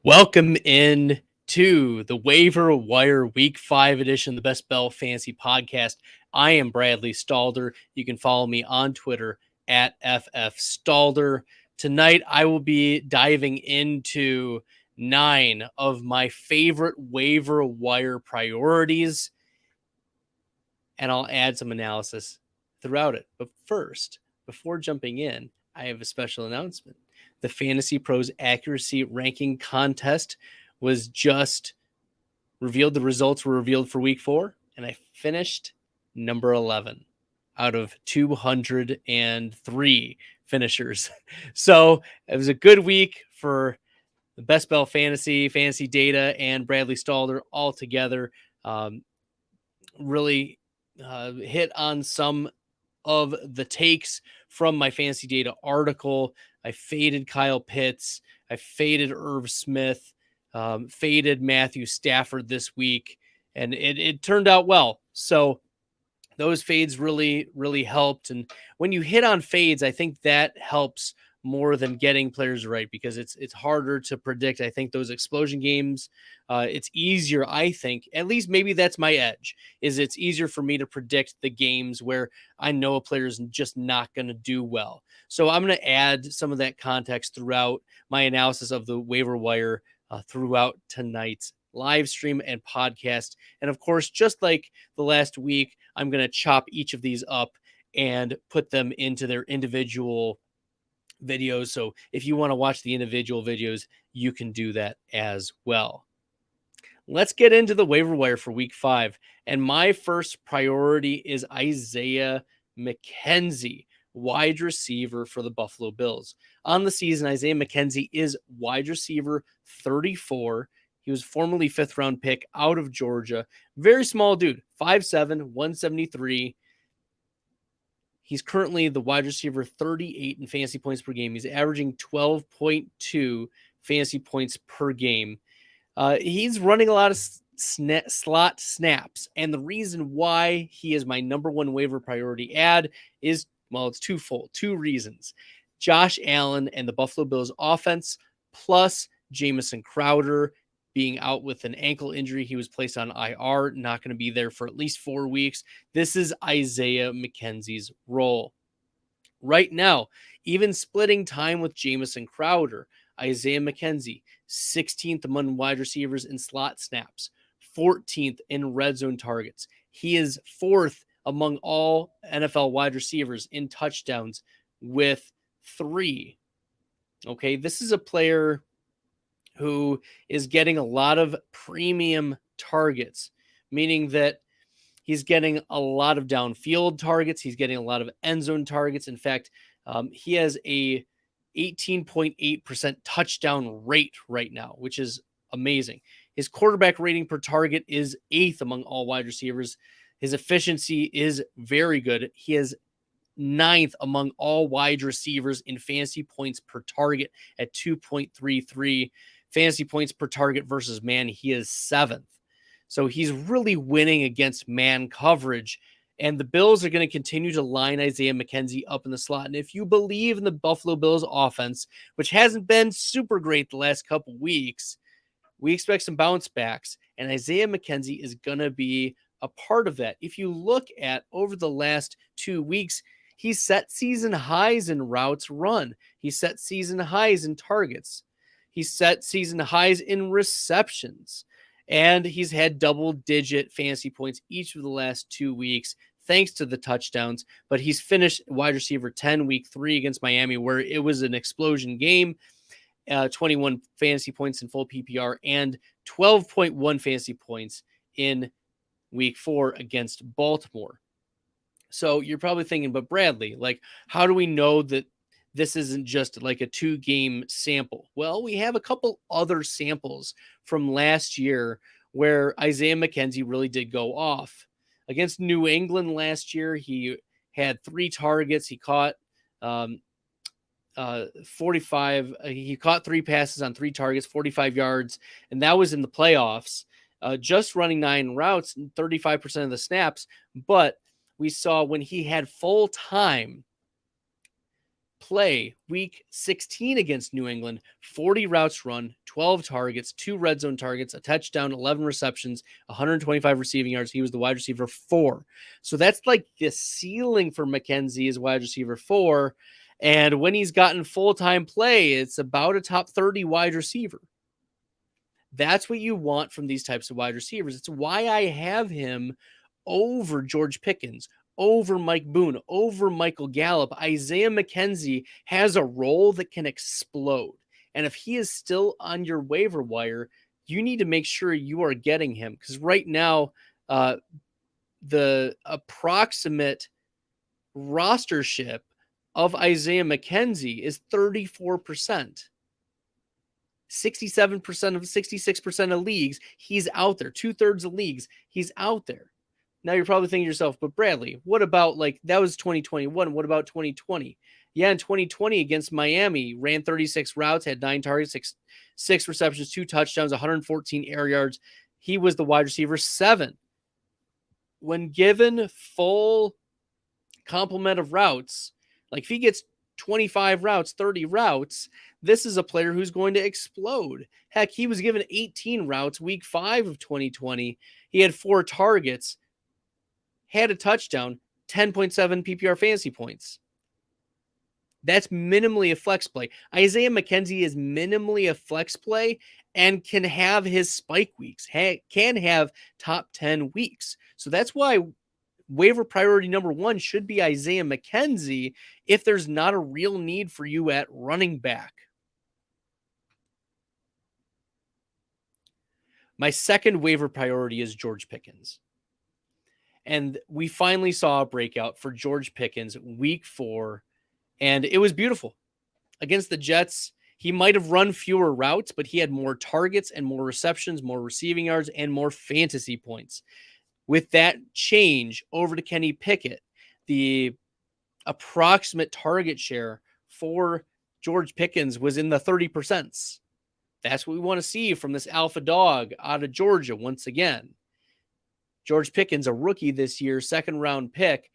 Welcome in to the Waiver Wire Week 5 edition, the Best Bell Fantasy Podcast. I am Bradley Stalder. You can follow me on Twitter at FFStalder. Tonight, I will be diving into 9 of my favorite waiver wire priorities, and I'll add some analysis throughout it. But first, before jumping in, I have a special announcement. The Fantasy Pros Accuracy Ranking Contest was just revealed. The results were revealed for week 4, and I finished number 11 out of 203 finishers. So it was a good week for the Best Bell Fantasy Data, and Bradley Stalder all together. Really hit on some of the takes from my Fantasy Data article. I faded Kyle Pitts. I faded Irv Smith, faded Matthew Stafford this week, and it turned out well. So those fades really helped. And when you hit on fades, I think that helps more than getting players right, because it's harder to predict. I think those explosion games, it's easier. I think, at least maybe that's my edge, is it's easier for me to predict the games where I know a player is just not going to do well. So I'm going to add some of that context throughout my analysis of the waiver wire throughout tonight's live stream and podcast. And of course, just like the last week, I'm going to chop each of these up and put them into their individual videos. So if you want to watch the individual videos, you can do that as well. Let's get into the waiver wire for week 5. And my first priority is Isaiah McKenzie, wide receiver for the Buffalo Bills. On the season, Isaiah McKenzie is wide receiver 34. He was formerly 5th round pick out of Georgia. Very small dude, 5'7", 173. He's currently the wide receiver 38 in fantasy points per game. He's averaging 12.2 fantasy points per game. He's running a lot of slot snaps. And the reason why he is my number one waiver priority add is, well, it's twofold. 2 reasons. Josh Allen and the Buffalo Bills offense, plus Jamison Crowder being out with an ankle injury. He was placed on IR, not going to be there for at least 4 weeks. This is Isaiah McKenzie's role. Right now, even splitting time with Jamison Crowder, Isaiah McKenzie, 16th among wide receivers in slot snaps, 14th in red zone targets. He is 4th among all NFL wide receivers in touchdowns with 3. Okay, this is a player who is getting a lot of premium targets, meaning that he's getting a lot of downfield targets. He's getting a lot of end zone targets. In fact, he has a 18.8% touchdown rate right now, which is amazing. His quarterback rating per target is 8th among all wide receivers. His efficiency is very good. He is 9th among all wide receivers in fantasy points per target at 2.33. Fantasy points per target versus man, he is 7th. So he's really winning against man coverage. And the Bills are going to continue to line Isaiah McKenzie up in the slot. And if you believe in the Buffalo Bills offense, which hasn't been super great the last couple weeks, we expect some bounce backs. And Isaiah McKenzie is going to be a part of that. If you look at over the last 2 weeks, he set season highs in routes run. He set season highs in targets. He set season highs in receptions, and he's had double-digit fantasy points each of the last 2 weeks, thanks to the touchdowns. But he's finished wide receiver 10 week 3 against Miami, where it was an explosion game, 21 fantasy points in full PPR, and 12.1 fantasy points in week 4 against Baltimore. So you're probably thinking, but Bradley, like, how do we know that this isn't just like a 2-game sample? Well, we have a couple other samples from last year where Isaiah McKenzie really did go off. Against New England last year, he had 3 targets. He caught 45. He caught 3 passes on 3 targets, 45 yards, and that was in the playoffs. Just running 9 routes and 35% of the snaps. But we saw when he had full time, play week 16 against New England, 40 routes run, 12 targets, 2 red zone targets, a touchdown, 11 receptions, 125 receiving yards. He was the wide receiver 4. So that's like the ceiling for McKenzie as wide receiver 4. And when he's gotten full-time play, it's about a top 30 wide receiver. That's what you want from these types of wide receivers. It's why I have him over George Pickens, over Mike Boone, over Michael Gallup. Isaiah McKenzie has a role that can explode. And if he is still on your waiver wire, you need to make sure you are getting him, because right now, the approximate rostership of Isaiah McKenzie is 34%. 67% of 66% of leagues, he's out there. 2/3 of leagues, he's out there. Now you're probably thinking to yourself, but Bradley, what about, like, that was 2021? What about 2020? Yeah, in 2020 against Miami, ran 36 routes, had 9 targets, six receptions, 2 touchdowns, 114 air yards. He was the wide receiver 7. When given full complement of routes, like if he gets 25 routes, 30 routes, this is a player who's going to explode. Heck, he was given 18 routes week 5 of 2020. He had 4 targets, had a touchdown, 10.7 PPR fantasy points. That's minimally a flex play. Isaiah McKenzie is minimally a flex play and can have his spike weeks, can have top 10 weeks. So that's why waiver priority number 1 should be Isaiah McKenzie if there's not a real need for you at running back. My second waiver priority is George Pickens. And we finally saw a breakout for George Pickens week 4, and it was beautiful. Against the Jets, he might have run fewer routes, but he had more targets and more receptions, more receiving yards, and more fantasy points. With that change over to Kenny Pickett, the approximate target share for George Pickens was in the 30%. That's what we want to see from this alpha dog out of Georgia once again. George Pickens, a rookie this year, 2nd-round pick.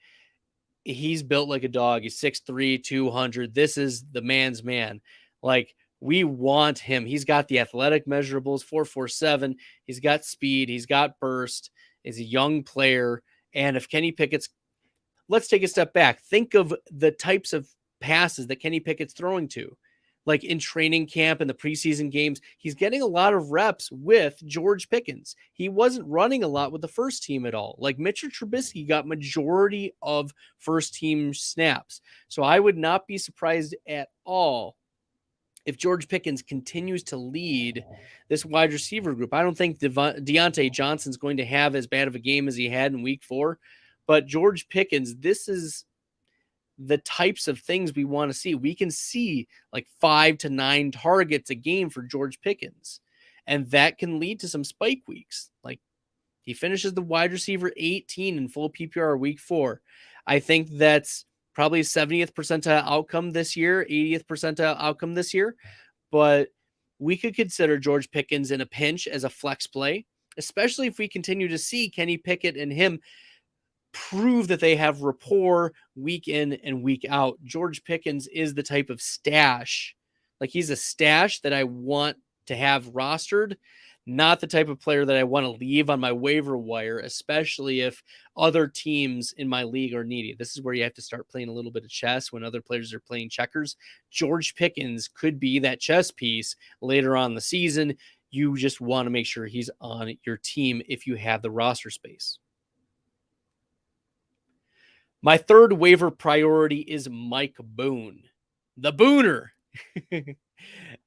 He's built like a dog. He's 6'3", 200. This is the man's man. Like, we want him. He's got the athletic measurables, 4.47. He's got speed. He's got burst. He's a young player. And if Kenny Pickett's, let's take a step back. Think of the types of passes that Kenny Pickett's throwing to. Like in training camp and the preseason games, he's getting a lot of reps with George Pickens. He wasn't running a lot with the first team at all. Like Mitchell Trubisky got majority of first team snaps. So I would not be surprised at all if George Pickens continues to lead this wide receiver group. I don't think Deontay Johnson's going to have as bad of a game as he had in week 4, but George Pickens, this is the types of things we want to see. We can see like 5 to 9 targets a game for George Pickens, and that can lead to some spike weeks. Like he finishes the wide receiver 18 in full PPR week 4. I think that's probably 70th percentile outcome this year, 80th percentile outcome this year, but we could consider George Pickens in a pinch as a flex play, especially if we continue to see Kenny Pickett and him prove that they have rapport week in and week out. George Pickens is the type of stash. Like he's a stash that I want to have rostered, not the type of player that I want to leave on my waiver wire, especially if other teams in my league are needy. This is where you have to start playing a little bit of chess when other players are playing checkers. George Pickens could be that chess piece later on in the season. You just want to make sure he's on your team if you have the roster space. My third waiver priority is Mike Boone, the Booner.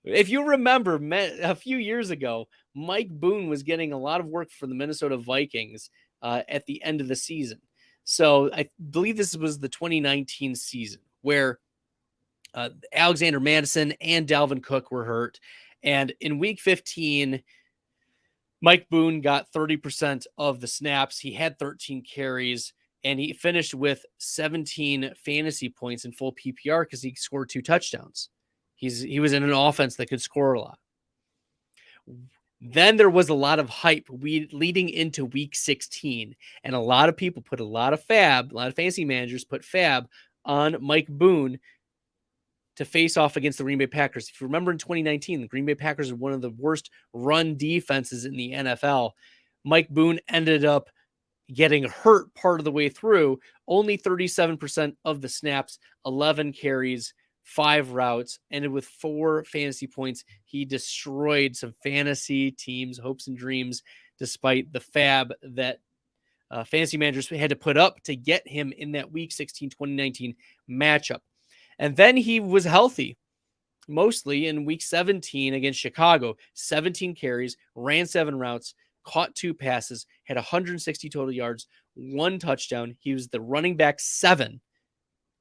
If you remember, a few years ago, Mike Boone was getting a lot of work for the Minnesota Vikings at the end of the season. So I believe this was the 2019 season where Alexander Madison and Dalvin Cook were hurt. And in week 15, Mike Boone got 30% of the snaps. He had 13 carries. And he finished with 17 fantasy points in full PPR because he scored 2 touchdowns. He was in an offense that could score a lot. Then there was a lot of hype leading into week 16. And a lot of people put a lot of fantasy managers put fab on Mike Boone to face off against the Green Bay Packers. If you remember in 2019, the Green Bay Packers are one of the worst run defenses in the NFL. Mike Boone ended up getting hurt part of the way through, only 37% of the snaps, 11 carries, 5 routes, ended with 4 fantasy points. He destroyed some fantasy teams' hopes and dreams, despite the fab that fantasy managers had to put up to get him in that Week 16 2019 matchup. And then he was healthy, mostly in Week 17 against Chicago. 17 carries, ran 7 routes, caught 2 passes, had 160 total yards, 1 touchdown. He was the running back 7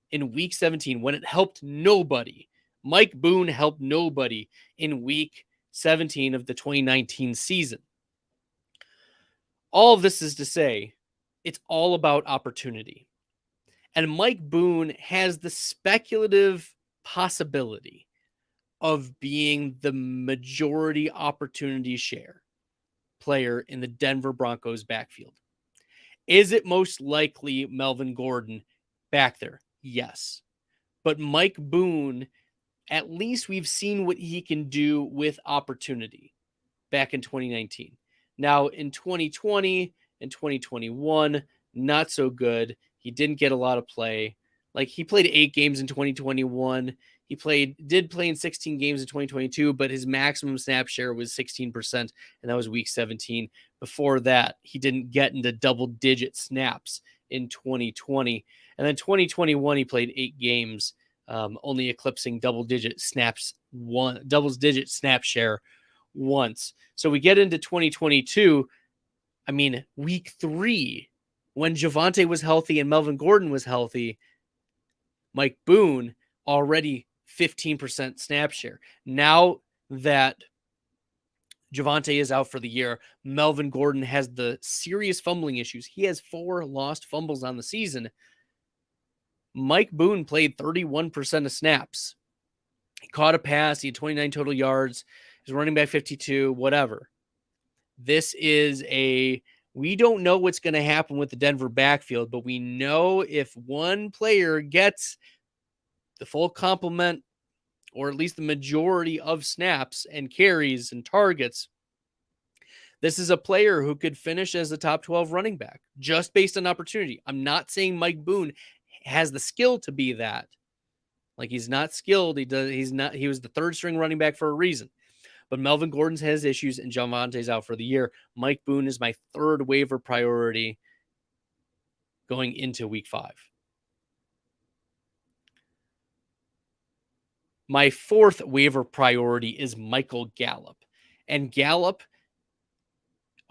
in Week 17 when it helped nobody. Mike Boone helped nobody in Week 17 of the 2019 season. All of this is to say, it's all about opportunity. And Mike Boone has the speculative possibility of being the majority opportunity share player in the Denver Broncos backfield. Is it most likely Melvin Gordon back there? Yes. But Mike Boone, at least we've seen what he can do with opportunity back in 2019. Now in 2020 and 2021, not so good. He didn't get a lot of play. Like, he played 8 games in 2021. He did play in 16 games in 2022, but his maximum snap share was 16%, and that was Week 17. Before that, he didn't get into double-digit snaps in 2020. And then 2021, he played 8 games, only eclipsing double-digit snap share once. So we get into 2022. I mean, Week 3, when Javonte was healthy and Melvin Gordon was healthy, Mike Boone already 15% snap share. Now that Javonte is out for the year, Melvin Gordon has the serious fumbling issues. He has 4 lost fumbles on the season. Mike Boone played 31% of snaps. He caught a pass. He had 29 total yards. He was running back 52, whatever. We don't know what's going to happen with the Denver backfield, but we know if one player gets the full complement, or at least the majority of snaps and carries and targets, this is a player who could finish as a top 12 running back just based on opportunity. I'm not saying Mike Boone has the skill to be that. Like, he's not skilled. He was the 3rd string running back for a reason. But Melvin Gordon's has issues and Javonte's out for the year. Mike Boone is my 3rd waiver priority going into Week 5. My 4th waiver priority is Michael Gallup. And Gallup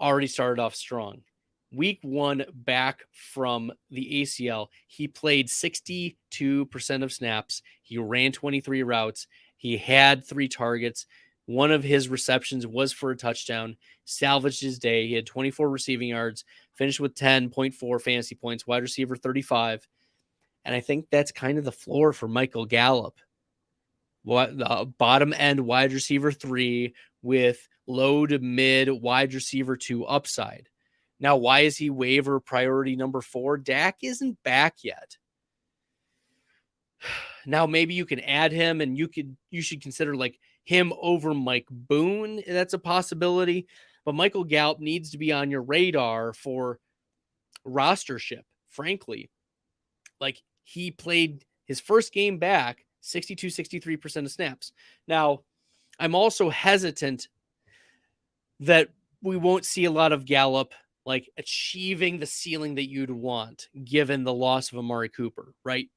already started off strong. Week 1, back from the ACL, he played 62% of snaps. He ran 23 routes. He had 3 targets. One of his receptions was for a touchdown, salvaged his day. He had 24 receiving yards, finished with 10.4 fantasy points, wide receiver 35. And I think that's kind of the floor for Michael Gallup. Bottom end wide receiver 3 with low to mid wide receiver 2 upside. Now, why is he waiver priority number 4? Dak isn't back yet. Now, maybe you can add him, and you should consider like him over Mike Boone. That's a possibility. But Michael Gallup needs to be on your radar for rostership, frankly. Like, he played his first game back 63% of snaps. Now, I'm also hesitant that we won't see a lot of Gallup like achieving the ceiling that you'd want given the loss of Amari Cooper, right?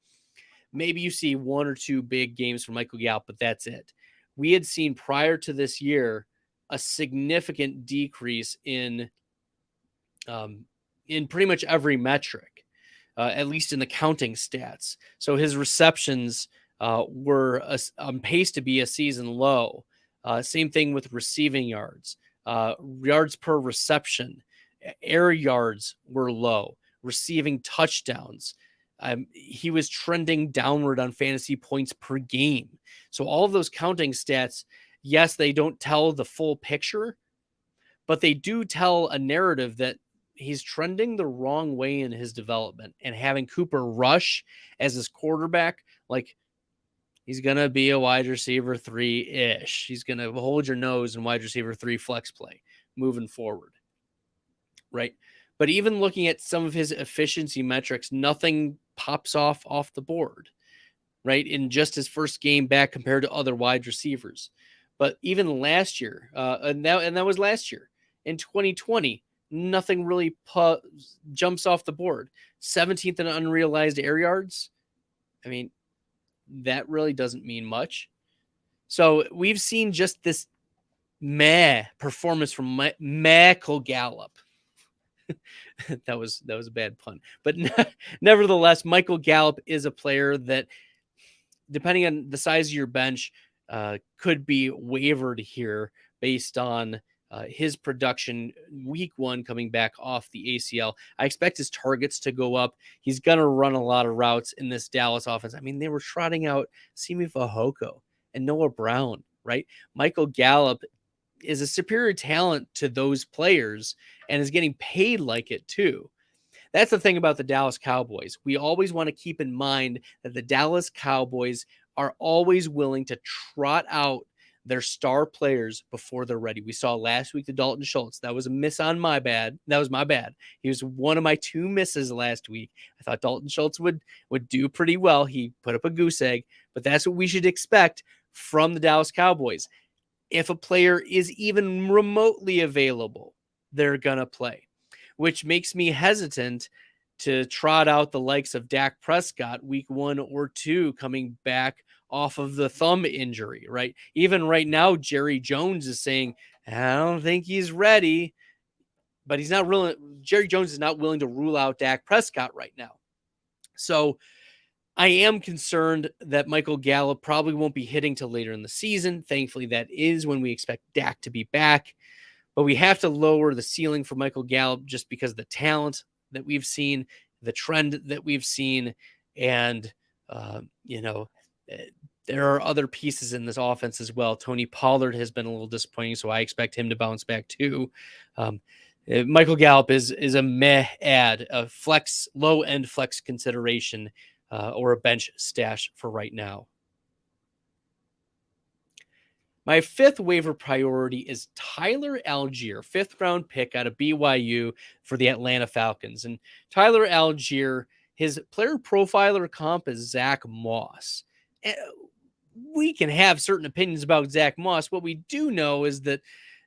Maybe you see 1 or 2 big games from Michael Gallup, but that's it. We had seen prior to this year a significant decrease in pretty much every metric, at least in the counting stats. So his receptions were on pace to be a season low. Same thing with receiving yards, yards per reception, air yards were low, receiving touchdowns. He was trending downward on fantasy points per game. So all of those counting stats, yes, they don't tell the full picture, but they do tell a narrative that he's trending the wrong way in his development. And having Cooper Rush as his quarterback, like, He's going to be a wide receiver 3-ish. He's going to hold your nose in wide receiver 3 flex play moving forward, right? But even looking at some of his efficiency metrics, nothing pops off the board, right? In just his first game back compared to other wide receivers. But even last year, and that was last year, in 2020, nothing really jumps off the board. 17th in unrealized air yards. I mean, that really doesn't mean much. So we've seen just this meh performance from Michael Gallup. that was a bad pun. But nevertheless, Michael Gallup is a player that, depending on the size of your bench, could be wavered here based on his production week 1 coming back off the ACL. I expect his targets to go up. He's going to run a lot of routes in this Dallas offense. I mean, they were trotting out Simi Fehoko and Noah Brown, right? Michael Gallup is a superior talent to those players and is getting paid like it too. That's the thing about the Dallas Cowboys. We always want to keep in mind that the Dallas Cowboys are always willing to trot out their star players before they're ready. We saw last week the Dalton Schultz. That was a miss on my bad. That was my bad. He was one of my 2 misses last week. I thought Dalton Schultz would do pretty well. He put up a goose egg, but that's what we should expect from the Dallas Cowboys. If a player is even remotely available, they're going to play, which makes me hesitant to trot out the likes of Dak Prescott week 1 or 2 coming back off of the thumb injury, right? Even right now, Jerry Jones is saying, I don't think he's ready, but he's not really. Jerry Jones is not willing to rule out Dak Prescott right now. So I am concerned that Michael Gallup probably won't be hitting till later in the season. Thankfully, that is when we expect Dak to be back. But we have to lower the ceiling for Michael Gallup just because of the talent that we've seen, the trend that we've seen, and, there are other pieces in this offense as well. Tony Pollard has been a little disappointing, so I expect him to bounce back too. Michael Gallup is a meh add, a flex, low-end flex consideration, or a bench stash for right now. My 5th waiver priority is Tyler Algier, 5th round pick out of BYU for the Atlanta Falcons. And Tyler Algier, his player profiler comp is Zach Moss. We can have certain opinions about Zach Moss. What we do know is that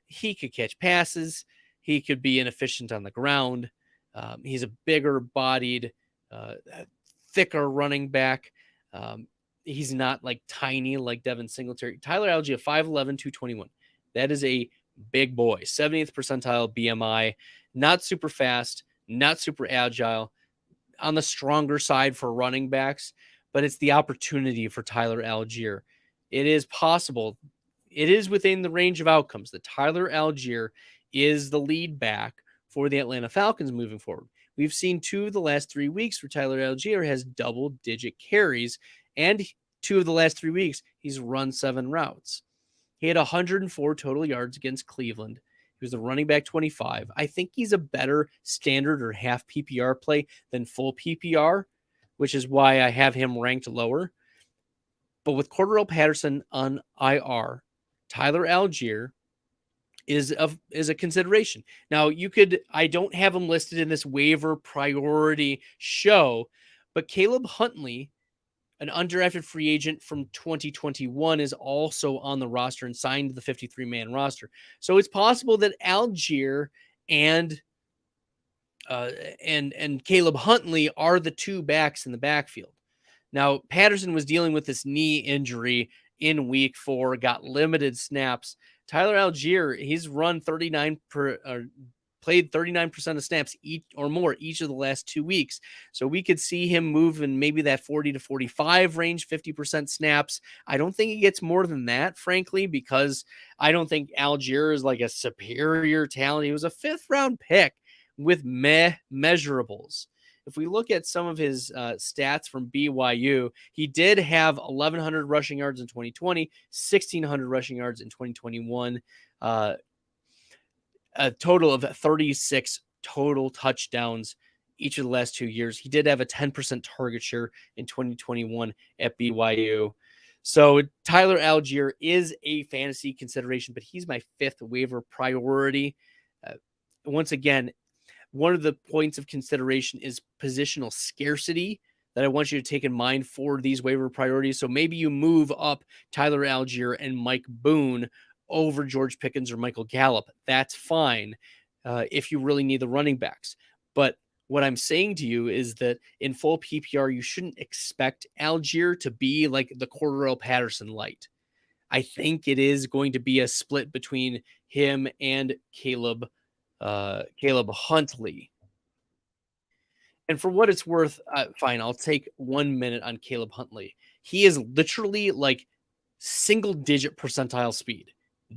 he could catch passes. He could be inefficient on the ground. He's a bigger bodied, thicker running back. He's not like tiny like Devin Singletary. Tyler Algier, 5'11", 221. That is a big boy. 70th percentile BMI. Not super fast, not super agile. On the stronger side for running backs, but it's the opportunity for Tyler Algier. It is possible. It is within the range of outcomes that Tyler Algier is the lead back for the Atlanta Falcons moving forward. We've seen 2 of the last 3 weeks where Tyler Algier has double-digit carries, and 2 of the last 3 weeks, he's run 7 routes. He had 104 total yards against Cleveland. He was the running back 25. I think he's a better standard or half PPR play than full PPR, which is why I have him ranked lower. But with Cordarrelle Patterson on IR, Tyler Algier is a consideration. Now, I don't have him listed in this waiver priority show, but Caleb Huntley, an undrafted free agent from 2021, is also on the roster and signed to the 53-man roster. So it's possible that Algier and Caleb Huntley are the 2 backs in the backfield. Now, Patterson was dealing with this knee injury in week 4, got limited snaps. Tyler Algier, he's run played 39% of snaps each or more each of the last 2 weeks. So we could see him move in maybe that 40 to 45 range, 50% snaps. I don't think he gets more than that, frankly, because I don't think Algier is like a superior talent. He was a 5th round pick with measurables. If we look at some of his stats from BYU, he did have 1,100 rushing yards in 2020, 1,600 rushing yards in 2021, a total of 36 total touchdowns each of the last 2 years. He did have a 10% target share in 2021 at BYU. So Tyler Algier is a fantasy consideration, but he's my 5th waiver priority. Once again, one of the points of consideration is positional scarcity that I want you to take in mind for these waiver priorities. So maybe you move up Tyler Algier and Mike Boone over George Pickens or Michael Gallup. That's fine if you really need the running backs. But what I'm saying to you is that in full PPR, you shouldn't expect Algier to be like the Cordarrelle Patterson light. I think it is going to be a split between him and Caleb Huntley. And for what it's worth, fine, I'll take 1 minute on Caleb Huntley. He is literally like single-digit percentile speed.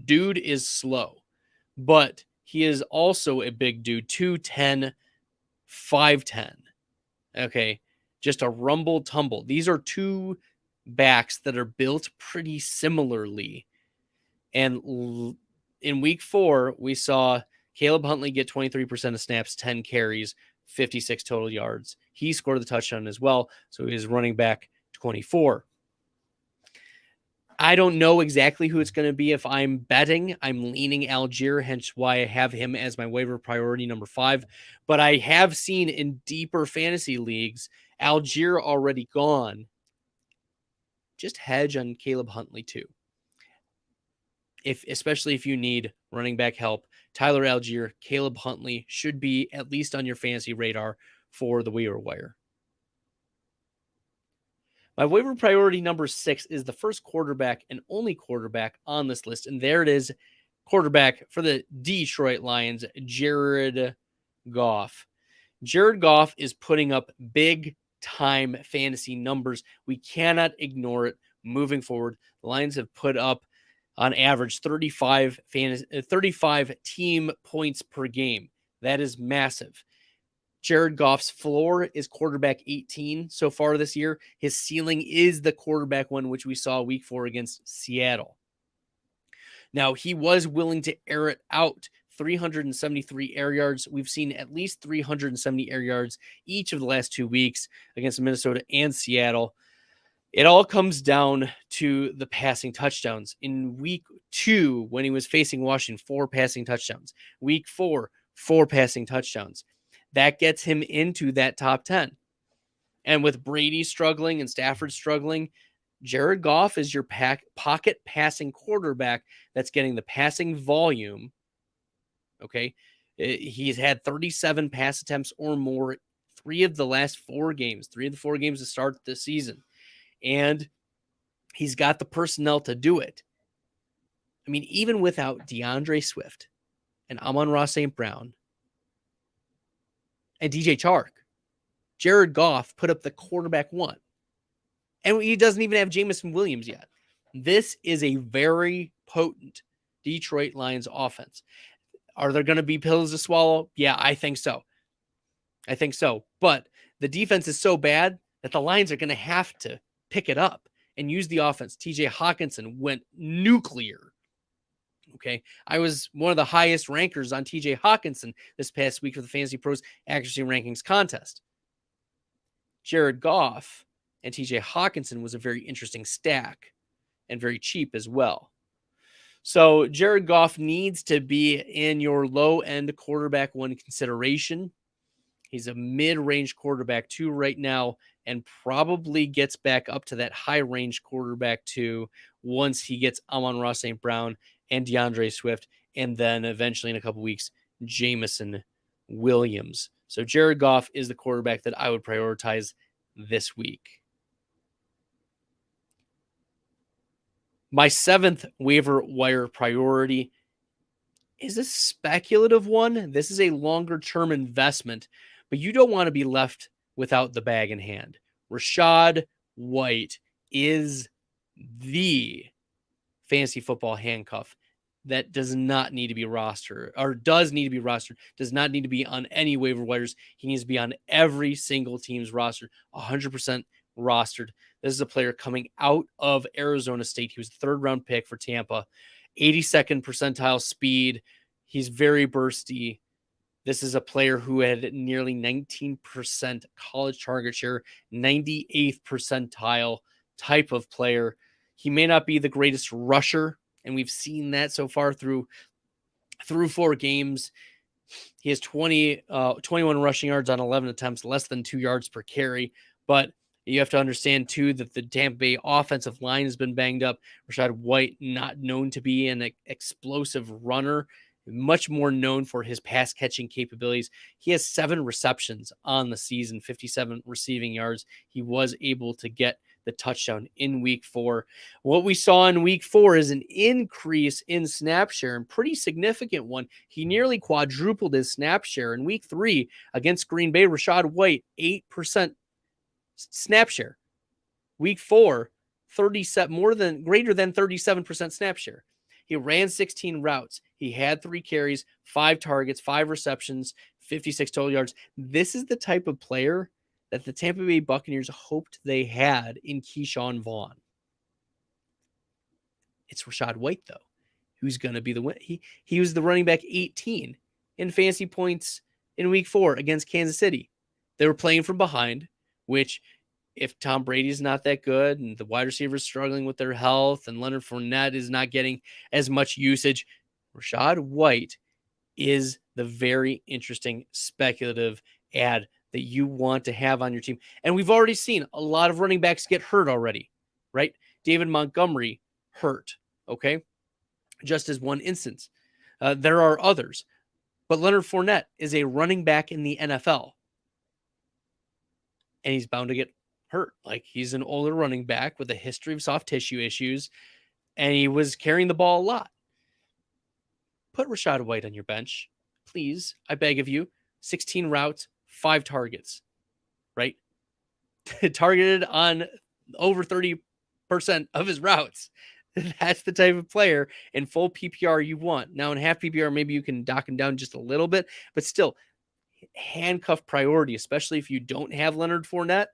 Dude is slow, but he is also a big dude, 210, 5'10". Okay, just a rumble tumble. These are two backs that are built pretty similarly. And in week 4, we saw Caleb Huntley get 23% of snaps, 10 carries, 56 total yards. He scored the touchdown as well, so he is running back 24. I don't know exactly who it's going to be. If I'm betting, I'm leaning Algier, hence why I have him as my waiver priority number 5. But I have seen in deeper fantasy leagues, Algier already gone. Just hedge on Caleb Huntley too. Especially if you need running back help, Tyler Algier, Caleb Huntley should be at least on your fantasy radar for the waiver wire. My waiver priority number 6 is the first quarterback and only quarterback on this list, and there it is, quarterback for the Detroit Lions, Jared Goff. Jared Goff is putting up big-time fantasy numbers. We cannot ignore it moving forward. The Lions have put up on average 35 team points per game. That is massive. Jared Goff's floor is quarterback 18 so far this year. His ceiling is the quarterback one, which we saw week 4 against Seattle. Now, he was willing to air it out. 373 air yards. We've seen at least 370 air yards each of the last 2 weeks against Minnesota and Seattle. It all comes down to the passing touchdowns. In week 2, when he was facing Washington, 4 passing touchdowns. Week 4, 4 passing touchdowns. That gets him into that top 10. And with Brady struggling and Stafford struggling, Jared Goff is your pocket passing quarterback that's getting the passing volume. Okay. He's had 37 pass attempts or more 3 of the last 4 games, 3 of the 4 games to start this season. And he's got the personnel to do it. I mean, even without DeAndre Swift and Amon-Ra St. Brown and DJ Chark, Jared Goff put up the quarterback 1. And he doesn't even have Jameson Williams yet. This is a very potent Detroit Lions offense. Are there going to be pills to swallow? Yeah, I think so. But the defense is so bad that the Lions are going to have to pick it up and use the offense. TJ Hawkinson went nuclear. Okay. I was one of the highest rankers on TJ Hawkinson this past week for the Fantasy Pros Accuracy Rankings contest. Jared Goff and TJ Hawkinson was a very interesting stack and very cheap as well. So Jared Goff needs to be in your low-end quarterback 1 consideration. He's a mid-range quarterback 2 right now and probably gets back up to that high-range quarterback 2 once he gets Amon-Ra St. Brown and DeAndre Swift, and then eventually in a couple weeks, Jameson Williams. So Jared Goff is the quarterback that I would prioritize this week. My 7th waiver wire priority is a speculative one. This is a longer-term investment, but you don't want to be left without the bag in hand. Rashad White is the fantasy football handcuff that does not need to be rostered, or does need to be rostered, does not need to be on any waiver wires. He needs to be on every single team's roster, 100% rostered. This is a player coming out of Arizona State. He was the 3rd-round pick for Tampa, 82nd percentile speed. He's very bursty. This is a player who had nearly 19% college target share, 98th percentile type of player. He may not be the greatest rusher, and we've seen that so far through 4 games. He has 21 rushing yards on 11 attempts, less than 2 yards per carry. But you have to understand, too, that the Tampa Bay offensive line has been banged up. Rashad White, not known to be an explosive runner, much more known for his pass-catching capabilities. He has 7 receptions on the season, 57 receiving yards. He was able to get the touchdown in week 4. What we saw in week 4 is an increase in snap share, and pretty significant one. He nearly quadrupled his snap share in week 3 against Green Bay. Rashad White, 8% snap share. Week 4, greater than 37% snap share. He ran 16 routes. He had 3 carries, 5 targets, 5 receptions, 56 total yards. This is the type of player that the Tampa Bay Buccaneers hoped they had in Keyshawn Vaughn. It's Rashad White, though, who's going to be the win. He was the running back 18 in fantasy points in week 4 against Kansas City. They were playing from behind, which, if Tom Brady's not that good and the wide receivers struggling with their health and Leonard Fournette is not getting as much usage, Rashad White is the very interesting speculative ad that you want to have on your team. And we've already seen a lot of running backs get hurt already, right? David Montgomery hurt, okay? Just as one instance. There are others. But Leonard Fournette is a running back in the NFL. And he's bound to get hurt. Like, he's an older running back with a history of soft tissue issues, and he was carrying the ball a lot. Put Rashad White on your bench, please. I beg of you. 16 routes, 5 targets, right? Targeted on over 30% of his routes. That's the type of player in full PPR you want. Now, in half PPR, maybe you can dock him down just a little bit, but still, handcuff priority, especially if you don't have Leonard Fournette.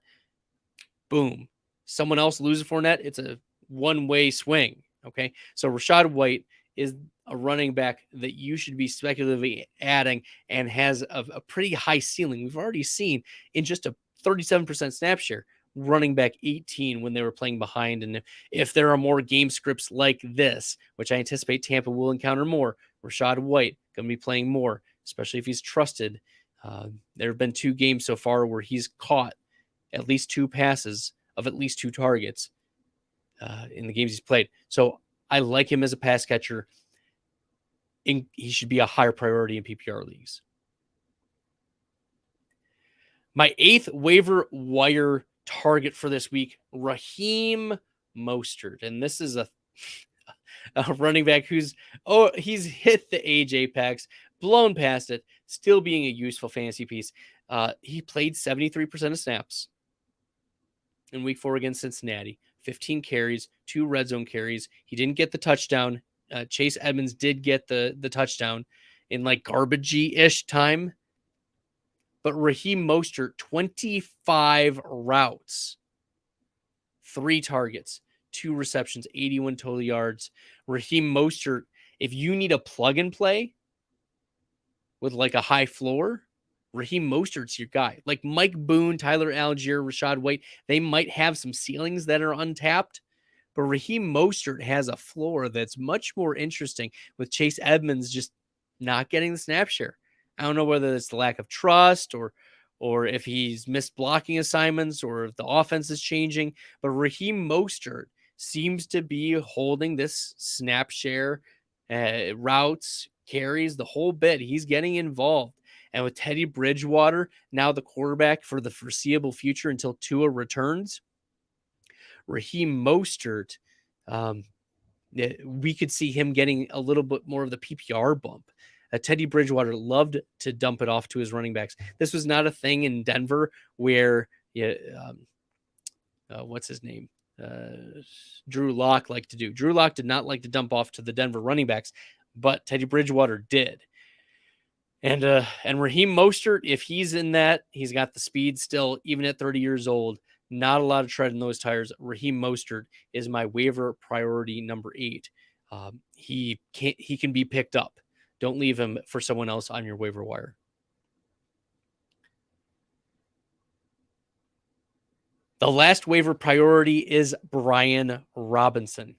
Boom. Someone else loses Fournette. It's a one-way swing. Okay. So Rashad White is a running back that you should be speculatively adding and has a pretty high ceiling. We've already seen in just a 37% snap share, running back 18 when they were playing behind. And if there are more game scripts like this, which I anticipate Tampa will encounter more, Rashad White going to be playing more, especially if he's trusted. There have been 2 games so far where he's caught at least 2 passes of at least 2 targets in the games he's played. So I like him as a pass catcher. He should be a higher priority in PPR leagues. My 8th waiver wire target for this week, Raheem Mostert. And this is a running back he's hit the age apex, blown past it, still being a useful fantasy piece. He played 73% of snaps in week 4 against Cincinnati, 15 carries, 2 red zone carries. He didn't get the touchdown. Chase Edmonds did get the touchdown in like garbagey-ish time. But Raheem Mostert, 25 routes, 3 targets, 2 receptions, 81 total yards. Raheem Mostert, if you need a plug and play with like a high floor, Raheem Mostert's your guy. Like Mike Boone, Tyler Algier, Rashad White, they might have some ceilings that are untapped, but Raheem Mostert has a floor that's much more interesting with Chase Edmonds just not getting the snap share. I don't know whether it's the lack of trust or if he's missed blocking assignments or if the offense is changing, but Raheem Mostert seems to be holding this snap share, routes, carries, the whole bit. He's getting involved. And with Teddy Bridgewater, now the quarterback for the foreseeable future until Tua returns, Raheem Mostert, we could see him getting a little bit more of the PPR bump. Teddy Bridgewater loved to dump it off to his running backs. This was not a thing in Denver where, what's his name? Drew Lock liked to do. Drew Lock did not like to dump off to the Denver running backs, but Teddy Bridgewater did. And Raheem Mostert, if he's in that, he's got the speed still, even at 30 years old. Not a lot of tread in those tires. Raheem Mostert is my waiver priority number 8. He can be picked up. Don't leave him for someone else on your waiver wire. The last waiver priority is Brian Robinson.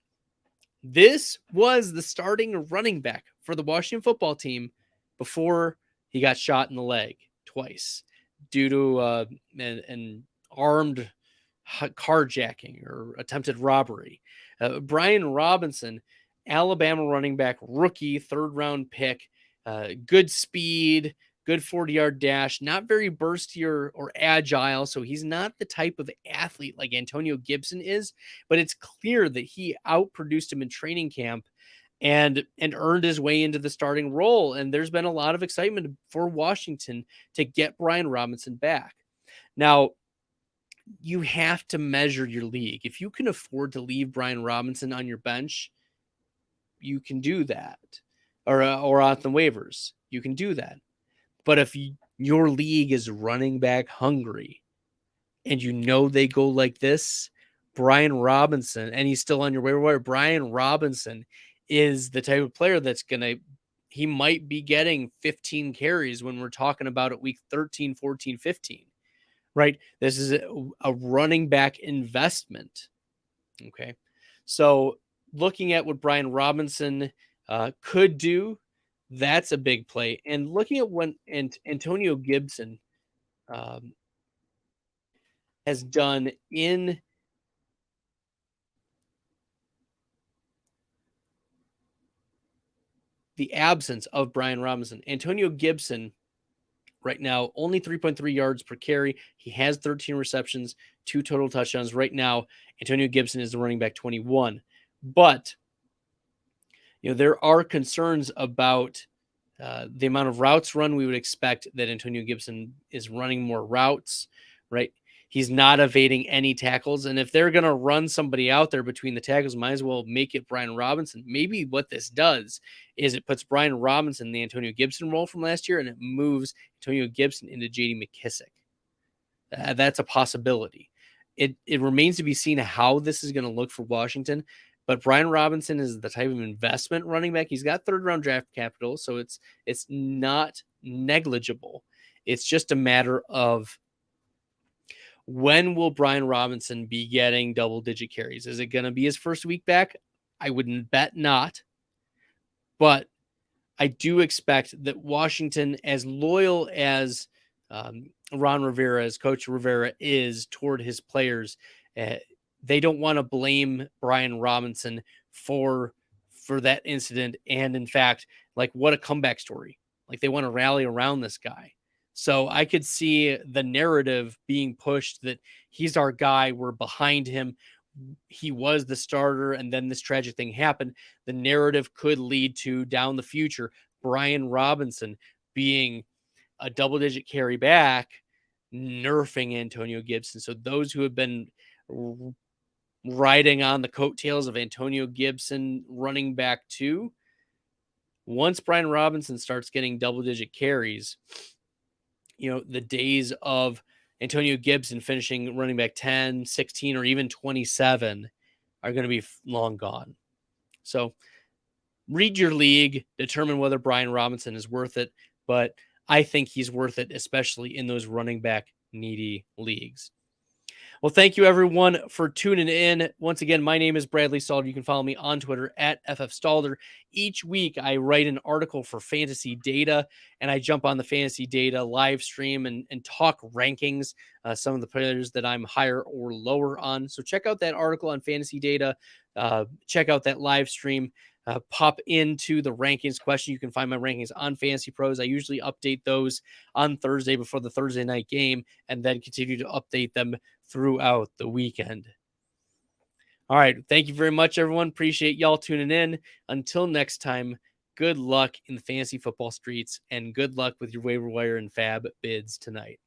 This was the starting running back for the Washington football team before he got shot in the leg twice due to an armed carjacking or attempted robbery. Brian Robinson, Alabama running back, rookie, third-round pick, good speed, good 40-yard dash, not very bursty or agile, so he's not the type of athlete like Antonio Gibson is, but it's clear that he outproduced him in training camp and earned his way into the starting role. And there's been a lot of excitement for Washington to get Brian Robinson back. Now, you have to measure your league. If you can afford to leave Brian Robinson on your bench, you can do that, or on the waivers, you can do that. But if your league is running back hungry and you know they go like this, Brian Robinson, and he's still on your waiver wire, Brian Robinson is the type of player that's he might be getting 15 carries when we're talking about it week 13, 14, 15, right? This is a running back investment. Okay. So looking at what Brian Robinson could do, that's a big play. And looking at when Antonio Gibson has done in the absence of Brian Robinson, Antonio Gibson right now only 3.3 yards per carry. He has 13 receptions, 2 total touchdowns. Right now, Antonio Gibson is the running back 21. But there are concerns about the amount of routes run. We would expect that Antonio Gibson is running more routes, right? He's not evading any tackles. And if they're going to run somebody out there between the tackles, might as well make it Brian Robinson. Maybe what this does is it puts Brian Robinson in the Antonio Gibson role from last year, and it moves Antonio Gibson into J.D. McKissic. That's a possibility. It remains to be seen how this is going to look for Washington. But Brian Robinson is the type of investment running back. He's got third-round draft capital, so it's not negligible. It's just a matter of when will Brian Robinson be getting double-digit carries? Is it going to be his first week back? I wouldn't bet not. But I do expect that Washington, as loyal as Ron Rivera, as Coach Rivera is toward his players, they don't want to blame Brian Robinson for that incident. And in fact, like, what a comeback story. Like, they want to rally around this guy. So I could see the narrative being pushed that he's our guy. We're behind him. He was the starter, and then this tragic thing happened. The narrative could lead to, down the future, Brian Robinson being a double-digit carry back, nerfing Antonio Gibson. So those who have been riding on the coattails of Antonio Gibson running back 2, once Brian Robinson starts getting double-digit carries, the days of Antonio Gibson finishing running back 10, 16, or even 27 are going to be long gone. So read your league, determine whether Brian Robinson is worth it, but I think he's worth it, especially in those running back needy leagues. Well, thank you, everyone, for tuning in. Once again, my name is Bradley Stalder. You can follow me on Twitter at FFStalder. Each week, I write an article for Fantasy Data, and I jump on the Fantasy Data live stream and talk rankings, some of the players that I'm higher or lower on. So check out that article on Fantasy Data. Check out that live stream. Pop into the rankings question. You can find my rankings on Fantasy Pros. I usually update those on Thursday before the Thursday night game, and then continue to update them throughout the weekend. All right. Thank you very much, everyone. Appreciate y'all tuning in. Until next time, good luck in the fantasy football streets, and good luck with your waiver wire and fab bids tonight.